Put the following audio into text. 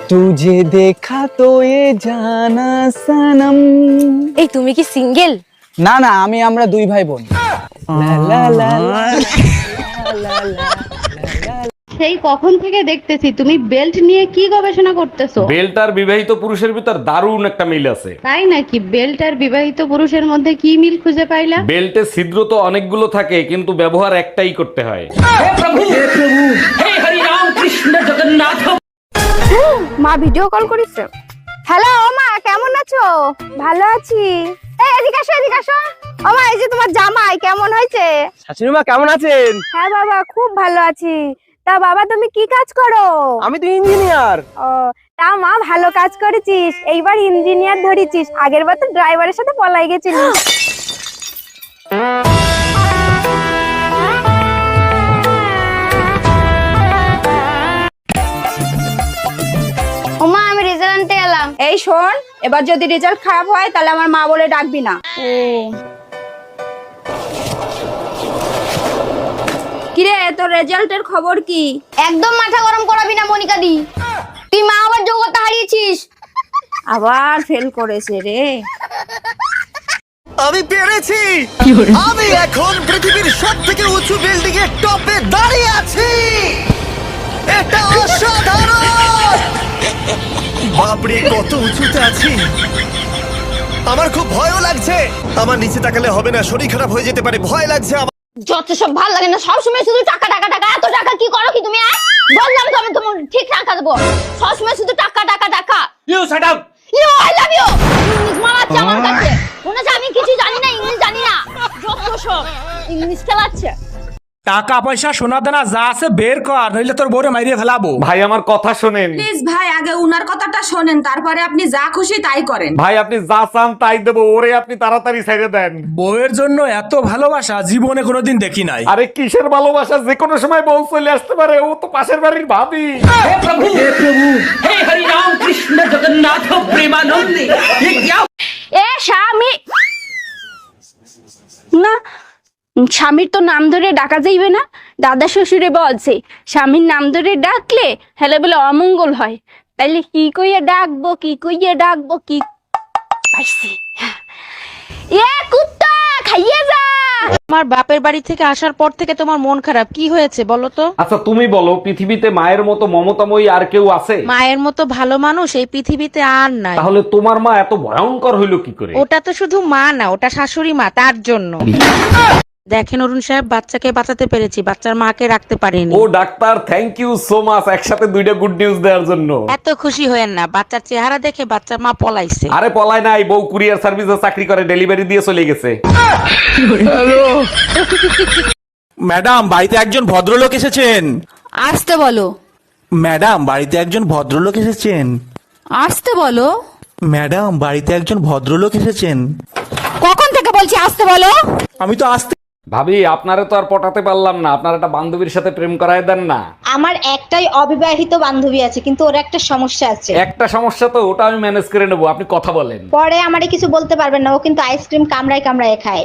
तुझे देखा तो ये जाना सनम। এই তুমি কি সিঙ্গেল? না না, আমরা দুই ভাই বোন। লা লা লা লা লা লা। সেই কখন থেকে দেখতেছি তুমি বেল্ট নিয়ে কি গবেষণা করতেছো? বেল্ট আর বিবাহিত পুরুষের ভিতর দারুণ একটা মিল আছে। তাই নাকি? বেল্ট আর বিবাহিত পুরুষের মধ্যে কি মিল খুঁজে পাইলা? বেল্টে ছিদ্র তো অনেকগুলো থাকে, কিন্তু ব্যবহার একটাই করতে হয়। মা ভিডিও কল করেছে। হ্যালো মা, কেমন আছো? ভালো আছি। এই এদিকে আসো, এদিকে আসো। ও মা, এই যে তোমার জামাই কেমন হয়েছে? শাশুড়ি মা কেমন আছেন? হ্যাঁ বাবা, খুব ভালো আছি। তা বাবা তুমি কি কাজ করো? আমি তো ইঞ্জিনিয়ার। ও, তা মা ভালো কাজ করেছিস, এইবার ইঞ্জিনিয়ার ধরেছিস, আগের বার তো ড্রাইভারের সাথে পলাই গেছিলিস। ওমা, আমি রেজাল্ট আনতে এলাম। এই শোন, এবার যদি রেজাল্ট খারাপ হয় তাহলে আমার মা বলে ডাকবি না। কিরে, তোর রেজাল্টের খবর কি? একদম মাথা গরম করাবি না মনিকা দি, তুই মা আবার যোগ্যতা হারিয়েছিস। আবার ফেল করেছে রে। আমি পেরেছি। আমি এখন পৃথিবীর সবথেকে উঁচু বিল্ডিং এর টপে দাঁড়িয়ে আছি। এটা অসাধারণ। বাপরে, কত উঁচুতে আছি। আমার খুব ভয়ও লাগছে। আমার নিচে তাকালে হবে না, শরীর খারাপ হয়ে যেতে পারে, ভয় লাগছে আমার। যত সব ভালো লাগে না, সবসময় শুধু টাকা টাকা টাকা। এত টাকা কি করো কি তুমি? বললাম তো আমি তোমার ঠিক টাকা দেবো, সবসময় শুধু টাকা টাকা টাকা। You shut up. You I love you. English মারাচ্ছে আমার কাছে, মনে হচ্ছে আমি কিছু জানি না, ইংলিশ জানি না। যত সব ইংলিশ খেলাচ্ছে। টাকা পয়সা সোনা দানা যা আছে বের কর, নইলে তোর বউরে মাইরিয়ে ফেলাবো। ভাই আমার কথা শোনেন। প্লিজ ভাই, আগে উনার কথাটা শোনেন, তারপরে আপনি যা খুশি তাই করেন। ভাই আপনি যা চান তাই দেবো, ওরে আপনি তাড়াতাড়ি ছেড়ে দেন। বউয়ের জন্য এত ভালোবাসা জীবনে কোনোদিন দেখি নাই। আরে কিসের ভালোবাসা, যে কোনো সময় বউ চলে আসতে পারে, ও তো পাশের বাড়ির ভাবি। এ স্বামী না, স্বামীর তো নাম ধরে ডাকা যাইবে না। দাদা শ্বশুরে বলছে স্বামীর নাম ধরে ডাকলে হেলে বলে অমঙ্গল হয়। তাইলে কি কইয়া ডাকবো, কি কইয়া ডাকবো, কি পাইছি। এ কুত্তা, খাইয়ে যা। আমার বাপের বাড়ি থেকে আসার পর থেকে তোমার মন খারাপ, কি হয়েছে বলো তো? আচ্ছা তুমি বলো, পৃথিবীতে মায়ের মতো মমতাময়ী আর কেউ আছে? মায়ের মতো ভালো মানুষ এই পৃথিবীতে আর নাই। তাহলে তোমার মা এত ভয়ঙ্কর হইলো কি করে? ওটা তো শুধু মা না, ওটা শাশুড়ি মা, তার জন্য। দেখেন অরুণ সাহেব, বাচ্চাকে বাঁচাতে পেরেছি, বাচ্চার মাকে রাখতে পারিনি। ও doctor, thank you so much, একসাথে দুইটা গুড নিউজ দেওয়ার জন্য। এত খুশি হয়েন না, বাচ্চার চেহারা দেখে বাচ্চার মা পলাইছে। আরে পলায় নাই, বউ কুরিয়ার সার্ভিসে চাকরি করে, ডেলিভারি দিয়ে চলে গেছে। ম্যাডাম, বাড়িতে একজন ভদ্রলোক এসেছেন। আসতে বলো। ম্যাডাম, বাড়িতে একজন ভদ্রলোক এসেছেন। আসতে বলো। ম্যাডাম, বাড়িতে একজন ভদ্রলোক এসেছেন। কখন থেকে বলছি আসতে বলো? আমি তো আসতে। ভাবি আপনারে তো আর পটাতে পারলাম না, আপনার একটা বান্ধবীর সাথে প্রেম করায় দেন না। আমার একটাই অবিবাহিত বান্ধবী আছে, কিন্তু ওর একটা সমস্যা আছে। একটা সমস্যা তো, ওটা আমি ম্যানেজ করে নেবো, আপনি কথা বলেন। পরে আমারে কিছু বলতে পারবেন না, ও কিন্তু আইসক্রিম কামড়ায় কামড়ায় খায়।